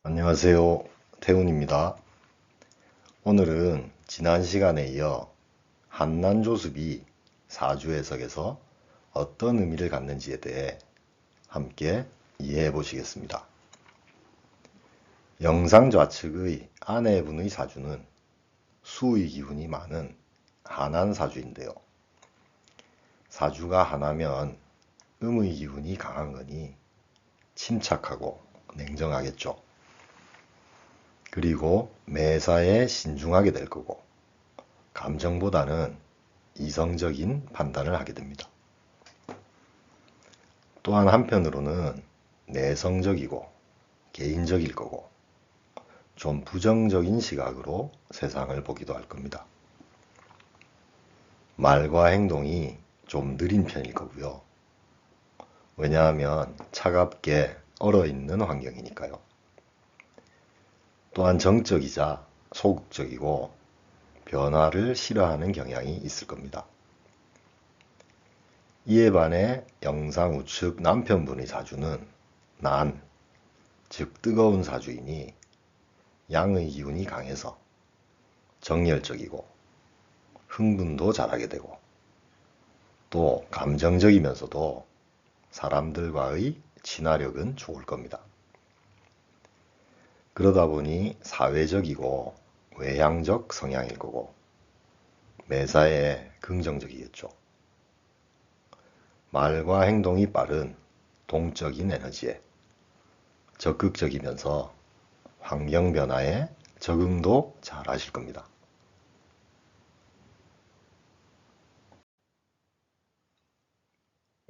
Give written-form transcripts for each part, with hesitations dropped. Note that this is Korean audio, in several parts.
안녕하세요. 태훈입니다. 오늘은 지난 시간에 이어 한난조습이 사주 해석에서 어떤 의미를 갖는지에 대해 함께 이해해 보시겠습니다. 영상 좌측의 아내분의 사주는 수의 기운이 많은 한한사주인데요. 사주가 하나면 음의 기운이 강한 거니 침착하고 냉정하겠죠. 그리고 매사에 신중하게 될 거고 감정보다는 이성적인 판단을 하게 됩니다. 또한 한편으로는 내성적이고 개인적일 거고 좀 부정적인 시각으로 세상을 보기도 할 겁니다. 말과 행동이 좀 느린 편일 거고요. 왜냐하면 차갑게 얼어있는 환경이니까요. 또한 정적이자 소극적이고 변화를 싫어하는 경향이 있을 겁니다. 이에 반해 영상 우측 남편분의 사주는 난, 즉 뜨거운 사주이니 양의 기운이 강해서 정열적이고 흥분도 잘하게 되고 또 감정적이면서도 사람들과의 친화력은 좋을 겁니다. 그러다 보니 사회적이고 외향적 성향일 거고 매사에 긍정적이겠죠. 말과 행동이 빠른 동적인 에너지에 적극적이면서 환경 변화에 적응도 잘 하실 겁니다.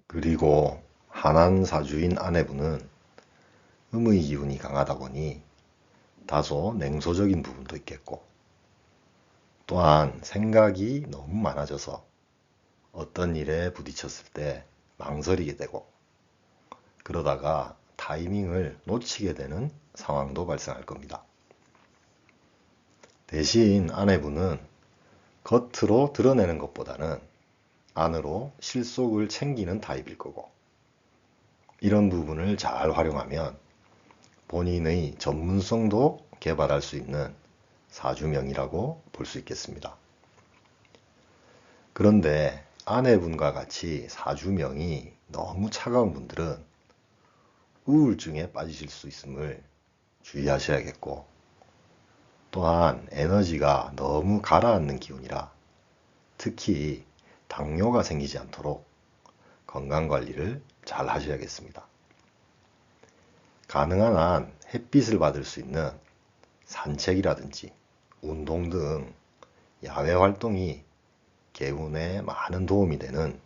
그리고 한한사주인 아내분은 음의 기운이 강하다 보니 다소 냉소적인 부분도 있겠고 또한 생각이 너무 많아져서 어떤 일에 부딪혔을 때 망설이게 되고 그러다가 타이밍을 놓치게 되는 상황도 발생할 겁니다. 대신 아내분은 겉으로 드러내는 것보다는 안으로 실속을 챙기는 타입일 거고 이런 부분을 잘 활용하면 본인의 전문성도 개발할 수 있는 사주명이라고 볼 수 있겠습니다. 그런데 아내분과 같이 사주명이 너무 차가운 분들은 우울증에 빠지실 수 있음을 주의하셔야겠고 또한 에너지가 너무 가라앉는 기운이라 특히 당뇨가 생기지 않도록 건강관리를 잘 하셔야겠습니다. 가능한 한 햇빛을 받을 수 있는 산책이라든지 운동 등 야외 활동이 개운에 많은 도움이 되는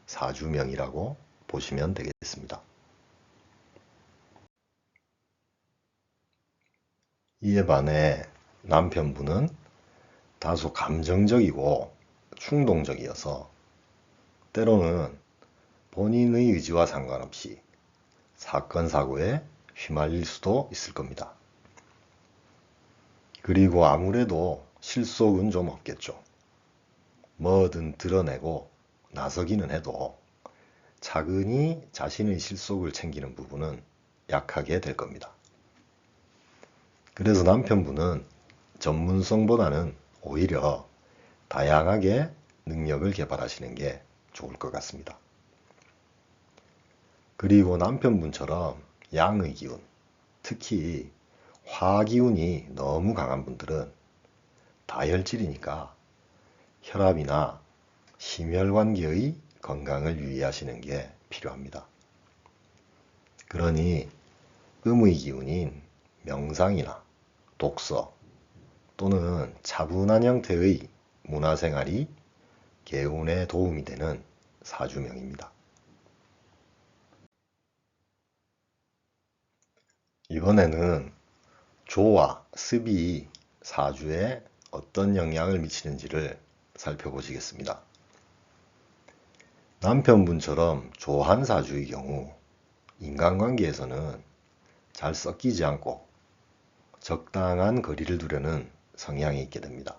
사주명이라고 보시면 되겠습니다. 이에 반해 남편분은 다소 감정적이고 충동적이어서 때로는 본인의 의지와 상관없이 사건, 사고에 휘말릴 수도 있을 겁니다. 그리고 아무래도 실속은 좀 없겠죠. 뭐든 드러내고 나서기는 해도 차근히 자신의 실속을 챙기는 부분은 약하게 될 겁니다. 그래서 남편분은 전문성보다는 오히려 다양하게 능력을 개발하시는 게 좋을 것 같습니다. 그리고 남편분처럼 양의 기운, 특히 화 기운이 너무 강한 분들은 다혈질이니까 혈압이나 심혈관계의 건강을 유의하시는 게 필요합니다. 그러니 음의 기운인 명상이나 독서 또는 차분한 형태의 문화생활이 개운에 도움이 되는 사주명입니다. 이번에는 조와 습이 사주에 어떤 영향을 미치는지를 살펴보시겠습니다. 남편분처럼 조한 사주의 경우 인간관계에서는 잘 섞이지 않고 적당한 거리를 두려는 성향이 있게 됩니다.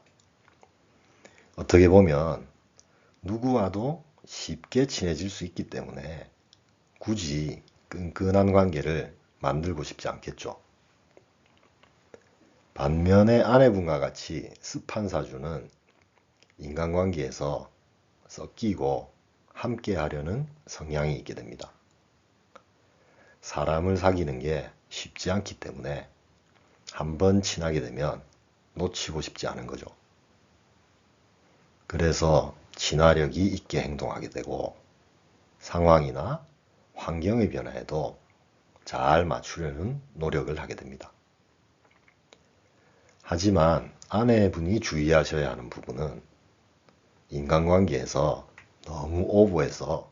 어떻게 보면 누구와도 쉽게 친해질 수 있기 때문에 굳이 끈끈한 관계를 만들고 싶지 않겠죠. 반면에 아내분과 같이 습한 사주는 인간관계에서 섞이고 함께 하려는 성향이 있게 됩니다. 사람을 사귀는 게 쉽지 않기 때문에 한번 친하게 되면 놓치고 싶지 않은 거죠. 그래서 친화력이 있게 행동하게 되고 상황이나 환경의 변화에도 잘 맞추려는 노력을 하게 됩니다. 하지만 아내분이 주의하셔야 하는 부분은 인간관계에서 너무 오버해서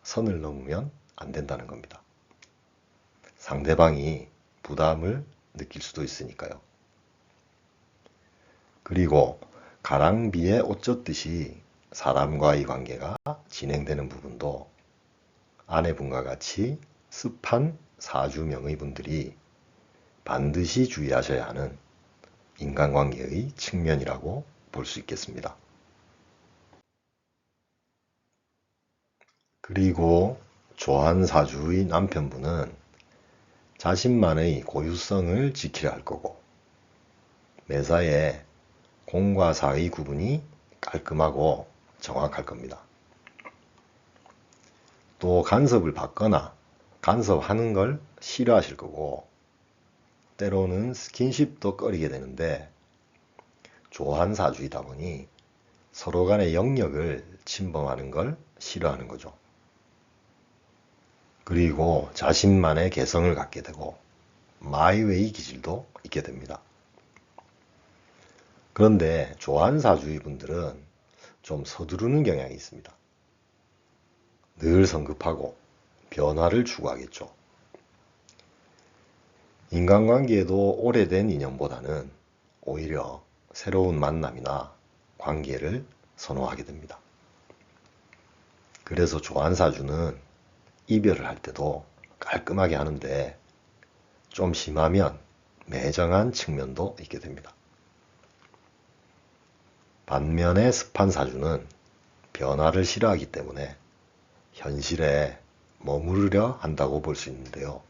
선을 넘으면 안 된다는 겁니다. 상대방이 부담을 느낄 수도 있으니까요. 그리고 가랑비에 옷 젖듯이 사람과의 관계가 진행되는 부분도 아내분과 같이 습한 사주명의 분들이 반드시 주의하셔야 하는 인간관계의 측면이라고 볼 수 있겠습니다. 그리고 조한사주의 남편분은 자신만의 고유성을 지키려 할 거고 매사에 공과 사의 구분이 깔끔하고 정확할 겁니다. 또 간섭을 받거나 간섭하는 걸 싫어하실 거고 때로는 스킨십도 꺼리게 되는데 조한사주이다 보니 서로 간의 영역을 침범하는 걸 싫어하는 거죠. 그리고 자신만의 개성을 갖게 되고 마이웨이 기질도 있게 됩니다. 그런데 조한사주의 분들은 좀 서두르는 경향이 있습니다. 늘 성급하고 변화를 추구하겠죠. 인간관계에도 오래된 인연보다는 오히려 새로운 만남이나 관계를 선호하게 됩니다. 그래서 조한사주는 이별을 할 때도 깔끔하게 하는데 좀 심하면 매정한 측면도 있게 됩니다. 반면에 습한 사주는 변화를 싫어하기 때문에 현실에 머무르려 한다고 볼 수 있는데요.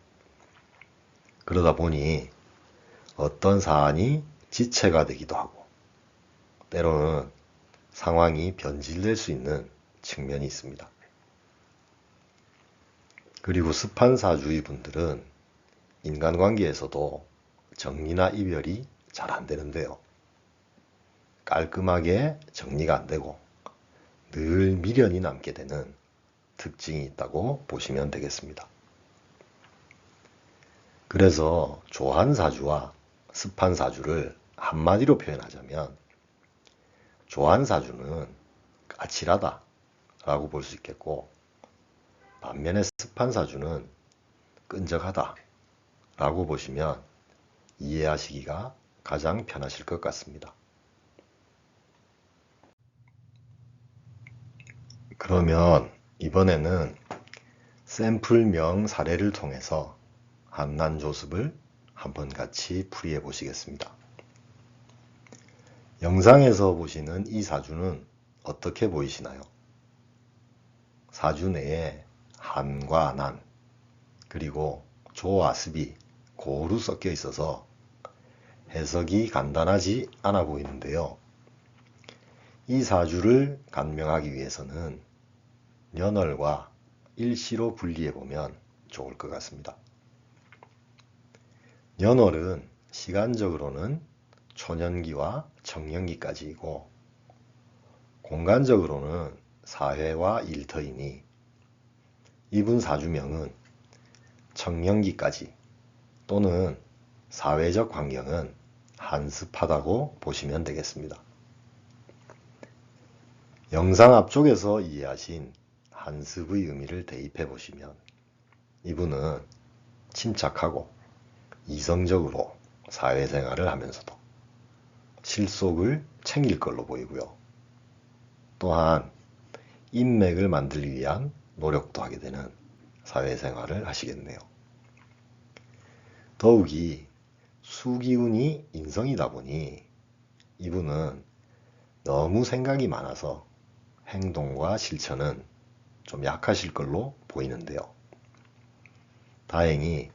그러다 보니 어떤 사안이 지체가 되기도 하고 때로는 상황이 변질될 수 있는 측면이 있습니다. 그리고 습한 사주의 분들은 인간관계에서도 정리나 이별이 잘 안 되는데요. 깔끔하게 정리가 안 되고 늘 미련이 남게 되는 특징이 있다고 보시면 되겠습니다. 그래서 조한사주와 습한사주를 한마디로 표현하자면 조한사주는 까칠하다 라고 볼 수 있겠고 반면에 습한사주는 끈적하다 라고 보시면 이해하시기가 가장 편하실 것 같습니다. 그러면 이번에는 샘플명 사례를 통해서 한난조습을 한번 같이 풀이해 보시겠습니다. 영상에서 보시는 이 사주는 어떻게 보이시나요? 사주 내에 한과 난, 그리고 조와 습이 고루 섞여 있어서 해석이 간단하지 않아 보이는데요. 이 사주를 간명하기 위해서는 년월과 일시로 분리해 보면 좋을 것 같습니다. 년월은 시간적으로는 초년기와 청년기까지이고 공간적으로는 사회와 일터이니 이분 사주명은 청년기까지 또는 사회적 환경은 한습하다고 보시면 되겠습니다. 영상 앞쪽에서 이해하신 한습의 의미를 대입해 보시면 이분은 침착하고 이성적으로 사회생활을 하면서도 실속을 챙길 걸로 보이고요. 또한 인맥을 만들기 위한 노력도 하게 되는 사회생활을 하시겠네요. 더욱이 수기운이 인성이다 보니 이분은 너무 생각이 많아서 행동과 실천은 좀 약하실 걸로 보이는데요. 다행히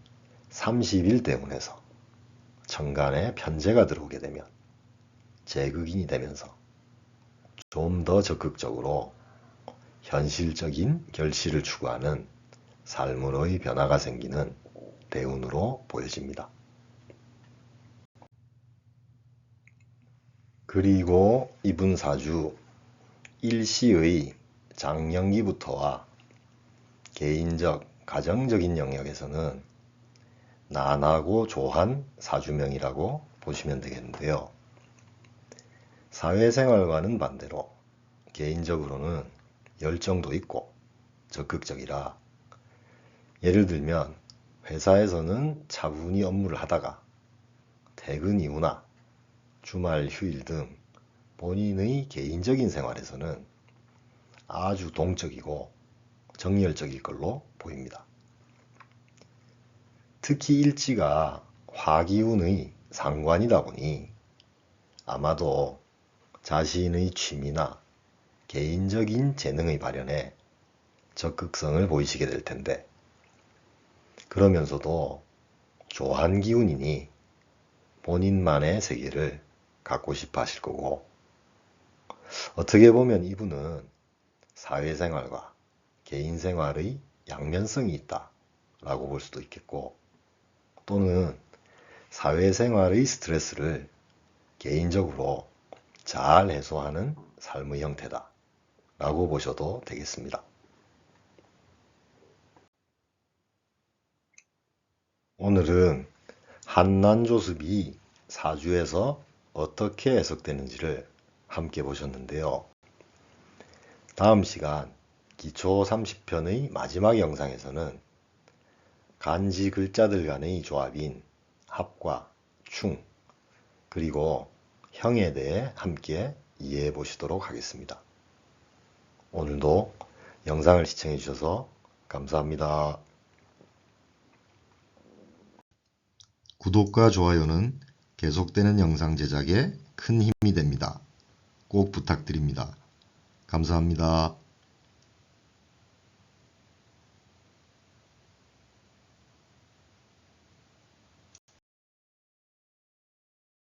30일 대운에서 천간에 편제가 들어오게 되면 재극인이 되면서 좀 더 적극적으로 현실적인 결실을 추구하는 삶으로의 변화가 생기는 대운으로 보여집니다. 그리고 이분 사주 일시의 장년기부터와 개인적, 가정적인 영역에서는 난하고 조한 사주명이라고 보시면 되겠는데요. 사회생활과는 반대로 개인적으로는 열정도 있고 적극적이라, 예를 들면 회사에서는 차분히 업무를 하다가 퇴근 이후나 주말 휴일 등 본인의 개인적인 생활에서는 아주 동적이고 정열적일 걸로 보입니다. 특히 일지가 화기운의 상관이다 보니 아마도 자신의 취미나 개인적인 재능의 발현에 적극성을 보이시게 될 텐데, 그러면서도 조한 기운이니 본인만의 세계를 갖고 싶어 하실 거고, 어떻게 보면 이분은 사회생활과 개인생활의 양면성이 있다 라고 볼 수도 있겠고, 또는 사회생활의 스트레스를 개인적으로 잘 해소하는 삶의 형태다 라고 보셔도 되겠습니다. 오늘은 한난조습이 사주에서 어떻게 해석되는지를 함께 보셨는데요. 다음 시간 기초 30편의 마지막 영상에서는 간지 글자들 간의 조합인 합과 충, 그리고 형에 대해 함께 이해해 보시도록 하겠습니다. 오늘도 영상을 시청해 주셔서 감사합니다. 구독과 좋아요는 계속되는 영상 제작에 큰 힘이 됩니다. 꼭 부탁드립니다. 감사합니다.